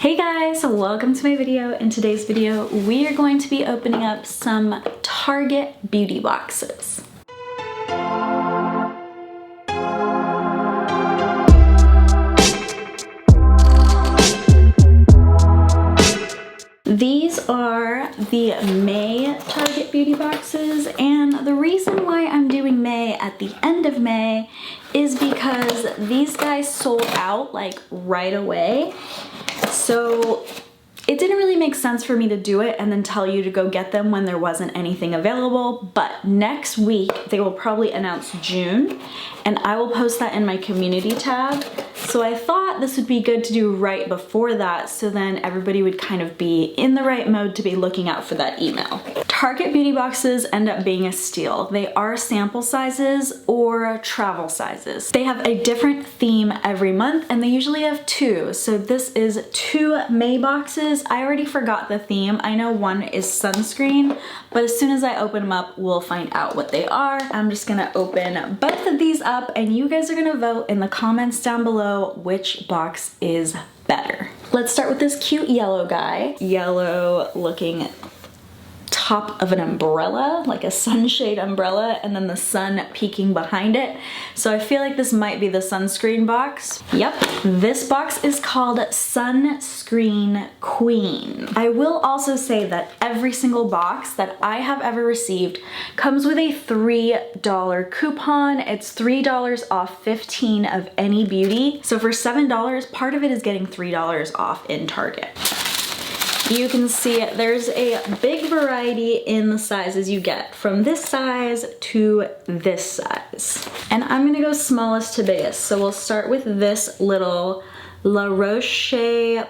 Hey guys, welcome to my video. In today's video, we are going to be opening up some Target beauty boxes. These are the May Target beauty boxes, and the reason why I'm doing May at the end of May is because these guys sold out like right away. So it didn't really make sense for me to do it and then tell you to go get them when there wasn't anything available, but next week they will probably announce June and I will post that in my community tab. So I thought this would be good to do right before that, so then everybody would kind of be in the right mode to be looking out for that email. Target beauty boxes end up being a steal. They are sample sizes or travel sizes. They have a different theme every month and they usually have two. So this is 2 May boxes. I already forgot the theme. I know one is sunscreen, but as soon as I open them up, we'll find out what they are. I'm just gonna open both of these up and you guys are gonna vote in the comments down below which box is better. Let's start with this cute yellow guy. Yellow looking top of an umbrella, like a sunshade umbrella, and then the sun peeking behind it. So I feel like this might be the sunscreen box. Yep, this box is called Sunscreen Queen. I will also say that every single box that I have ever received comes with a $3 coupon. It's $3 off 15 of any beauty. So for $7, part of it is getting $3 off in Target. You can see there's a big variety in the sizes you get, from this size to this size. And I'm gonna go smallest to biggest. So we'll start with this little La Roche-Posay,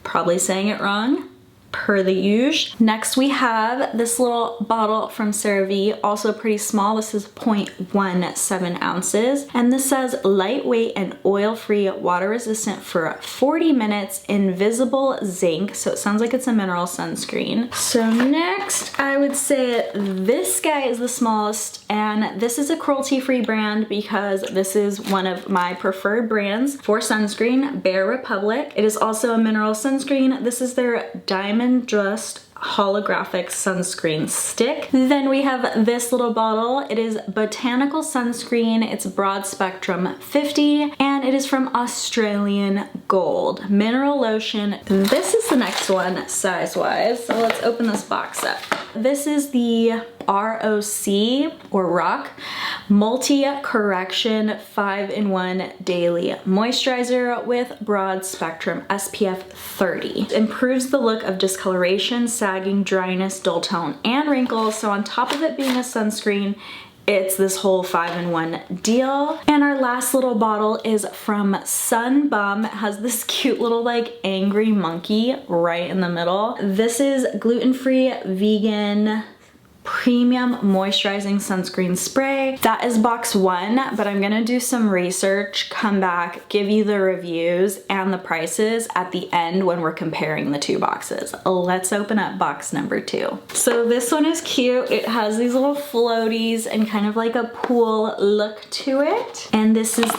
probably saying it wrong, per the usual. Next we have this little bottle from CeraVe, also pretty small. This is 0.17 ounces. And this says lightweight and oil-free, water resistant for 40 minutes, invisible zinc. So it sounds like it's a mineral sunscreen. So next I would say this guy is the smallest, and this is a cruelty-free brand because this is one of my preferred brands for sunscreen, Bare Republic. It is also a mineral sunscreen. This is their Diamond Just holographic sunscreen stick. Then we have this little bottle. It is botanical sunscreen. It's broad spectrum 50 and it is from Australian Gold. Mineral lotion. This is the next one size wise. So let's open this box up. This is the ROC or ROC Multi-Correction 5-in-1 Daily Moisturizer with broad spectrum SPF 30. Improves the look of discoloration, sagging, dryness, dull tone, and wrinkles. So on top of it being a sunscreen, it's this whole 5-in-1 deal. And our last little bottle is from Sun Bum. It has this cute little like angry monkey right in the middle. This is gluten-free, vegan, premium moisturizing sunscreen spray. That is box 1, but I'm gonna do some research, come back, give you the reviews and the prices at the end when we're comparing the two boxes. Let's open up box number 2. So this one is cute. It has these little floaties and kind of like a pool look to it. And this is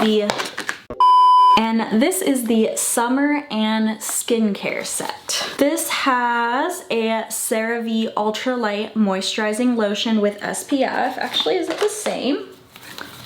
the summer and skincare set. This has a CeraVe Ultralight Moisturizing Lotion with SPF. Actually, is it the same?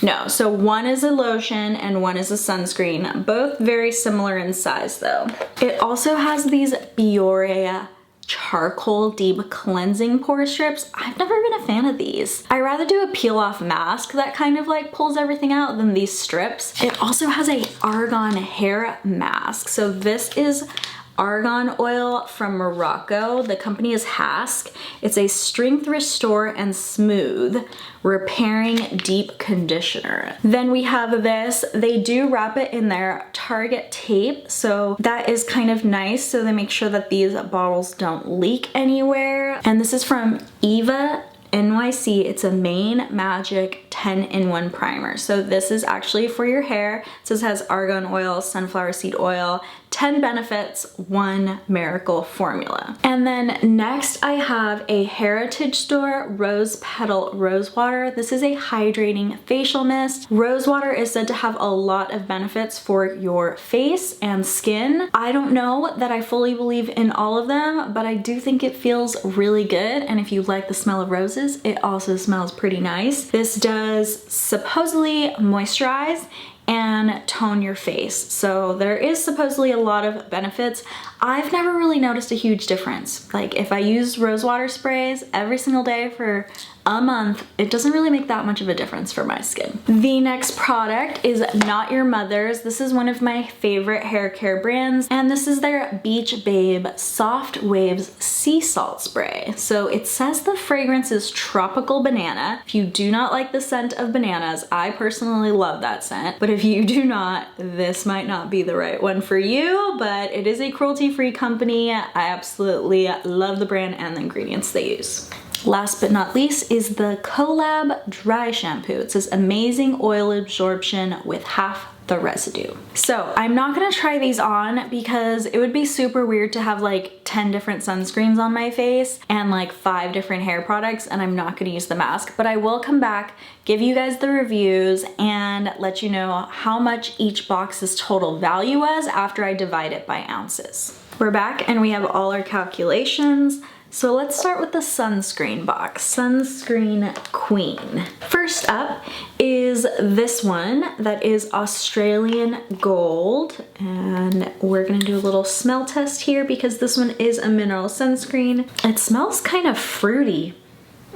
No, so one is a lotion and one is a sunscreen. Both very similar in size though. It also has these Biore charcoal deep cleansing pore strips. I've never been a fan of these. I rather do a peel off mask that kind of like pulls everything out than these strips. It also has a argan hair mask. So this is argan oil from Morocco. The company is Hask. It's a strength restore and smooth repairing deep conditioner. Then we have this. They do wrap it in their Target tape, so that is kind of nice. So they make sure that these bottles don't leak anywhere. And this is from Eva NYC. It's a Main Magic 10-in-1 primer. So this is actually for your hair. It says has argan oil, sunflower seed oil, 10 benefits, 1 miracle formula. And then next I have a Heritage Store Rose Petal Rose Water. This is a hydrating facial mist. Rose water is said to have a lot of benefits for your face and skin. I don't know that I fully believe in all of them, but I do think it feels really good. And if you like the smell of roses, it also smells pretty nice. This does supposedly moisturize and tone your face. So there is supposedly a lot of benefits. I've never really noticed a huge difference. Like if I use rose water sprays every single day for a month, it doesn't really make that much of a difference for my skin. The next product is Not Your Mother's. This is one of my favorite hair care brands, and this is their Beach Babe Soft Waves Sea Salt Spray. So it says the fragrance is tropical banana. If you do not like the scent of bananas, I personally love that scent, but if you do not, this might not be the right one for you, but it is a cruelty-free company. I absolutely love the brand and the ingredients they use. Last but not least is the Collab Dry Shampoo. It says amazing oil absorption with half the residue. So I'm not gonna try these on because it would be super weird to have like 10 different sunscreens on my face and like 5 different hair products, and I'm not gonna use the mask, but I will come back, give you guys the reviews, and let you know how much each box's total value was after I divide it by ounces. We're back and we have all our calculations. So let's start with the sunscreen box, Sunscreen Queen. First up is this one that is Australian Gold, and we're gonna do a little smell test here because this one is a mineral sunscreen. It smells kind of fruity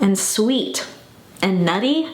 and sweet and nutty.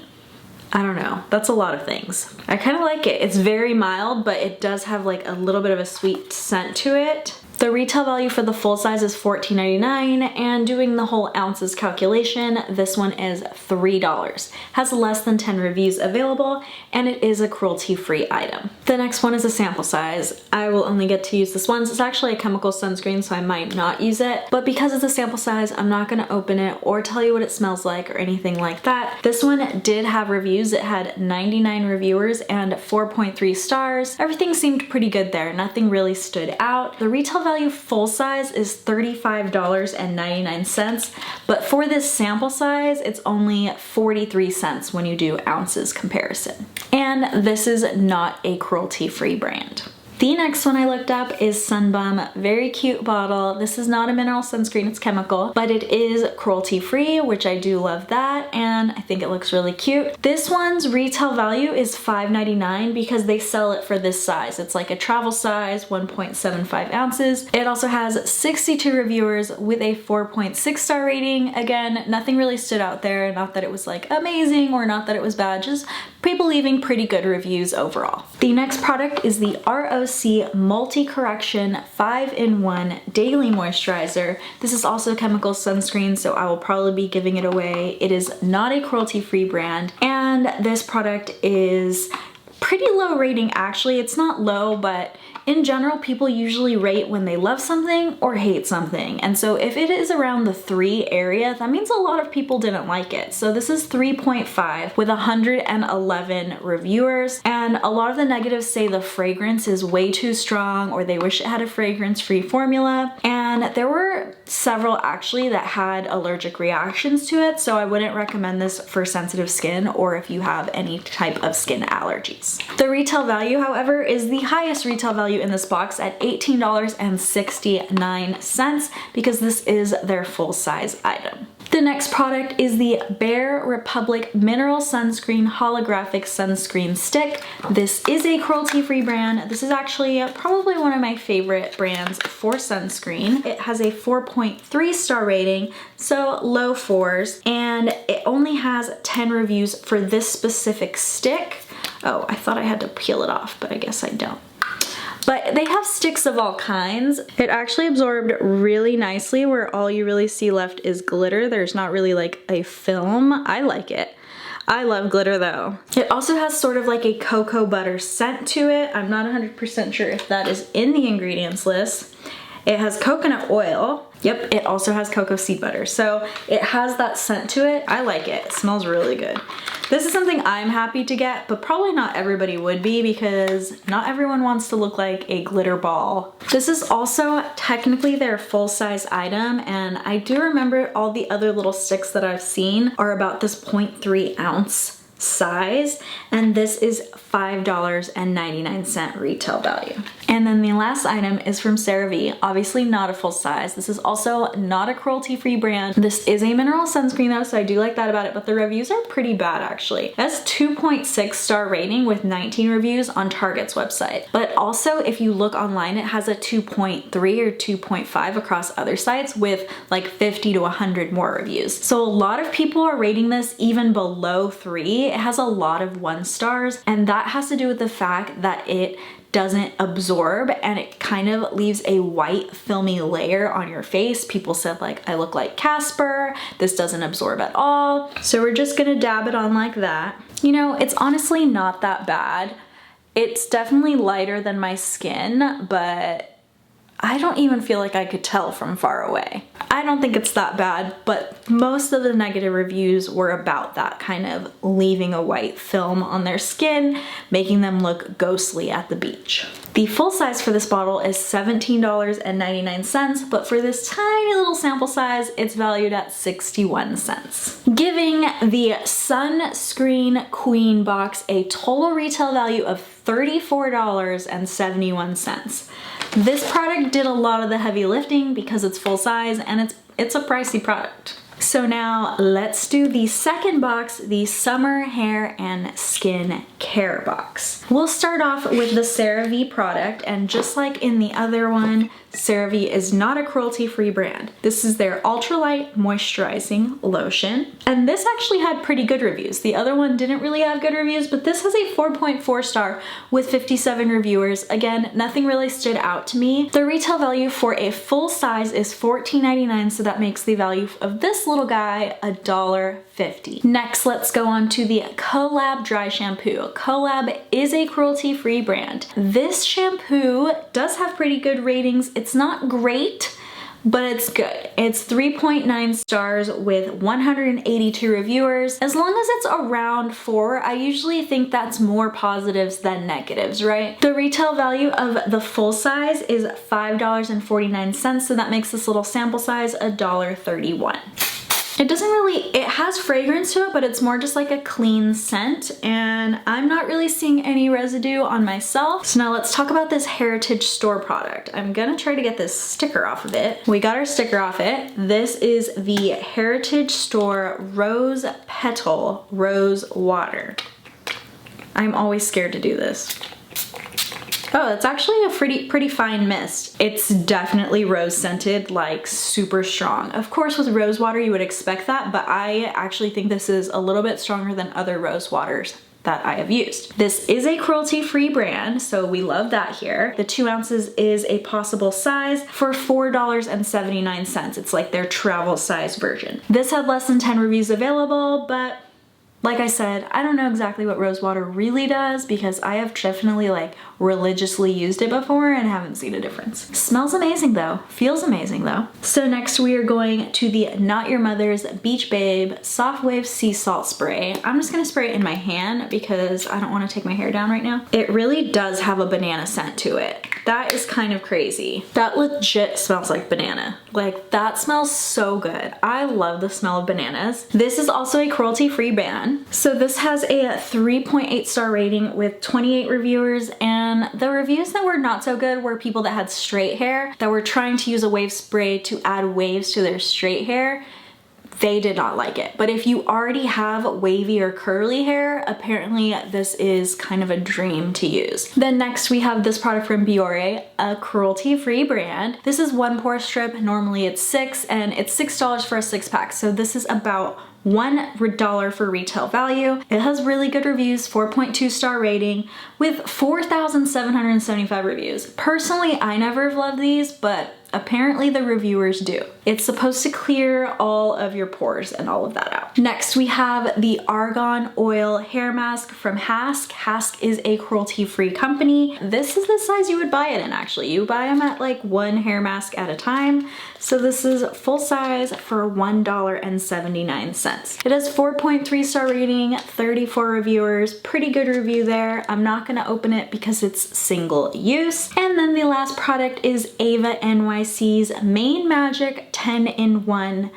I don't know, that's a lot of things. I kind of like it. It's very mild, but it does have like a little bit of a sweet scent to it. The retail value for the full size is $14.99, and doing the whole ounces calculation, this one is $3. Has less than 10 reviews available, and it is a cruelty-free item. The next one is a sample size. I will only get to use this once. It's actually a chemical sunscreen, so I might not use it, but because it's a sample size, I'm not gonna open it or tell you what it smells like or anything like that. This one did have reviews. It had 99 reviewers and 4.3 stars. Everything seemed pretty good there. Nothing really stood out. The retail value full size is $35.99, but for this sample size, it's only 43 cents when you do ounces comparison. And this is not a cruelty-free brand. The next one I looked up is Sunbum. Very cute bottle. This is not a mineral sunscreen, it's chemical, but it is cruelty-free, which I do love that, and I think it looks really cute. This one's retail value is $5.99 because they sell it for this size. It's like a travel size, 1.75 ounces. It also has 62 reviewers with a 4.6 star rating. Again, nothing really stood out there. Not that it was like amazing or not that it was bad, just people leaving pretty good reviews overall. The next product is the ROC Multi-Correction 5-in-1 Daily Moisturizer. This is also a chemical sunscreen, so I will probably be giving it away. It is not a cruelty-free brand, and this product is pretty low rating actually. It's not low, but in general, people usually rate when they love something or hate something. And so if it is around the 3 area, that means a lot of people didn't like it. So this is 3.5 with 111 reviewers. And a lot of the negatives say the fragrance is way too strong or they wish it had a fragrance-free formula. And there were several actually that had allergic reactions to it. So I wouldn't recommend this for sensitive skin or if you have any type of skin allergies. The retail value, however, is the highest retail value in this box at $18.69 because this is their full-size item. The next product is the Bare Republic Mineral Sunscreen Holographic Sunscreen Stick. This is a cruelty-free brand. This is actually probably one of my favorite brands for sunscreen. It has a 4.3 star rating, so low 4s, and it only has 10 reviews for this specific stick. Oh, I thought I had to peel it off, but I guess I don't. But they have sticks of all kinds. It actually absorbed really nicely where all you really see left is glitter. There's not really like a film. I like it. I love glitter though. It also has sort of like a cocoa butter scent to it. I'm not 100% sure if that is in the ingredients list. It has coconut oil Yep, it also has cocoa seed butter. So it has that scent to it. I like it. It smells really good. This is something I'm happy to get, but probably not everybody would be because not everyone wants to look like a glitter ball. This is also technically their full-size item, and I do remember all the other little sticks that I've seen are about this 0.3 ounce size, and this is $5.99 retail value. And then the last item is from CeraVe, obviously not a full size. This is also not a cruelty-free brand. This is a mineral sunscreen though, so I do like that about it, but the reviews are pretty bad actually. It has 2.6 star rating with 19 reviews on Target's website. But also if you look online, it has a 2.3 or 2.5 across other sites with like 50 to 100 more reviews. So a lot of people are rating this even below 3. It has a lot of 1 stars, and that has to do with the fact that it doesn't absorb and it kind of leaves a white filmy layer on your face. People said like, I look like Casper, this doesn't absorb at all. So we're just gonna dab it on like that. You know, it's honestly not that bad. It's definitely lighter than my skin, but I don't even feel like I could tell from far away. I don't think it's that bad, but most of the negative reviews were about that, kind of leaving a white film on their skin, making them look ghostly at the beach. The full size for this bottle is $17.99, but for this tiny little sample size, it's valued at 61 cents, giving the Sunscreen Queen box a total retail value of $34.71. This product did a lot of the heavy lifting because it's full size and it's a pricey product. So now let's do the second box, the summer hair and skin care box. We'll start off with the CeraVe product, and just like in the other one, CeraVe is not a cruelty-free brand. This is their ultralight moisturizing lotion, and this actually had pretty good reviews. The other one didn't really have good reviews, but this has a 4.4 star with 57 reviewers. Again, nothing really stood out to me. The retail value for a full size is $14.99, so that makes the value of this little guy $1.50. Next, let's go on to the Collab dry shampoo. Collab is a cruelty-free brand. This shampoo does have pretty good ratings. It's not great, but it's good. It's 3.9 stars with 182 reviewers. As long as it's around 4, I usually think that's more positives than negatives, right? The retail value of the full size is $5.49, so that makes this little sample size $1.31. It has fragrance to it, but it's more just like a clean scent, and I'm not really seeing any residue on myself. So now let's talk about this Heritage Store product. I'm gonna try to get this sticker off of it. We got our sticker off it. This is the Heritage Store Rose Petal Rose Water. I'm always scared to do this. Oh, it's actually a pretty fine mist. It's definitely rose scented, like super strong. Of course, with rose water, you would expect that, but I actually think this is a little bit stronger than other rose waters that I have used. This is a cruelty-free brand, so we love that here. The 2 ounces is a possible size for $4.79. It's like their travel size version. This had less than 10 reviews available, but like I said, I don't know exactly what rose water really does because I have definitely like religiously used it before and haven't seen a difference. Smells amazing though, feels amazing though. So next we are going to the Not Your Mother's Beach Babe Soft Wave Sea Salt Spray. I'm just gonna spray it in my hand because I don't wanna take my hair down right now. It really does have a banana scent to it. That is kind of crazy. That legit smells like banana. Like that smells so good. I love the smell of bananas. This is also a cruelty-free brand. So this has a 3.8 star rating with 28 reviewers, and the reviews that were not so good were people that had straight hair that were trying to use a wave spray to add waves to their straight hair. They did not like it. But if you already have wavy or curly hair, apparently this is kind of a dream to use. Then next we have this product from Biore, a cruelty-free brand. This is 1 pore strip. Normally it's 6, and it's $6 for a 6-pack. So this is about $1 for retail value. It has really good reviews, 4.2 star rating with 4,775 reviews. Personally, I never have loved these, but apparently the reviewers do. It's supposed to clear all of your pores and all of that out. Next, we have the Argan Oil Hair Mask from Hask. Hask is a cruelty-free company. This is the size you would buy it in, actually. You buy them at like one hair mask at a time. So this is full size for $1.79. It has 4.3 star rating, 34 reviewers, pretty good review there. I'm not gonna open it because it's single use. And then the last product is Ava NYC's Main Magic 10-in-1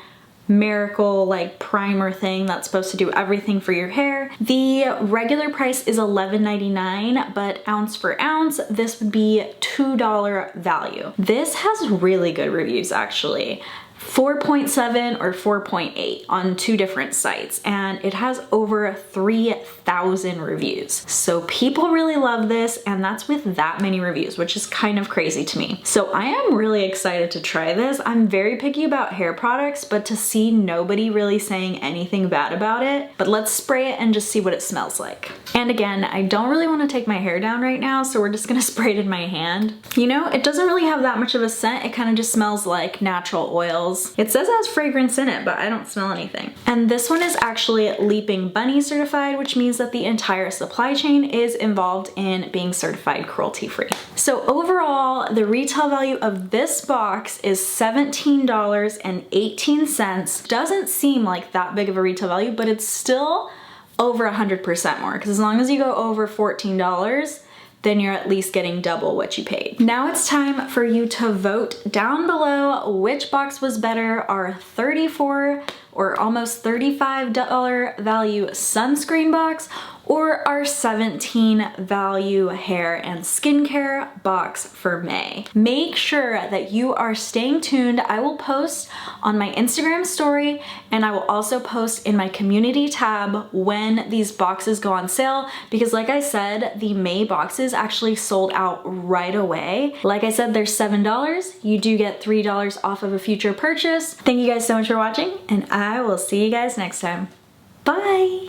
miracle like primer thing that's supposed to do everything for your hair. The regular price is $11.99, but ounce for ounce, this would be $2 value. This has really good reviews actually. 4.7 or 4.8 on 2 different sites, and it has over 3,000 reviews. So people really love this, and that's with that many reviews, which is kind of crazy to me. So I am really excited to try this. I'm very picky about hair products, but to see nobody really saying anything bad about it, but let's spray it and just see what it smells like. And again, I don't really want to take my hair down right now, so we're just gonna spray it in my hand. You know, it doesn't really have that much of a scent. It kind of just smells like natural oils. It says it has fragrance in it, but I don't smell anything. And this one is actually Leaping Bunny certified, which means that the entire supply chain is involved in being certified cruelty-free. So overall, the retail value of this box is $17.18. Doesn't seem like that big of a retail value, but it's still over 100% more, because as long as you go over $14, then you're at least getting double what you paid. Now it's time for you to vote down below which box was better, our $34 or almost $35 value sunscreen box or our $17 value hair and skincare box for May. Make sure that you are staying tuned. I will post on my Instagram story, and I will also post in my community tab when these boxes go on sale, because like I said, the May boxes actually sold out right away. Like I said, they're $7. You do get $3 off of a future purchase. Thank you guys so much for watching, and I will see you guys next time. Bye!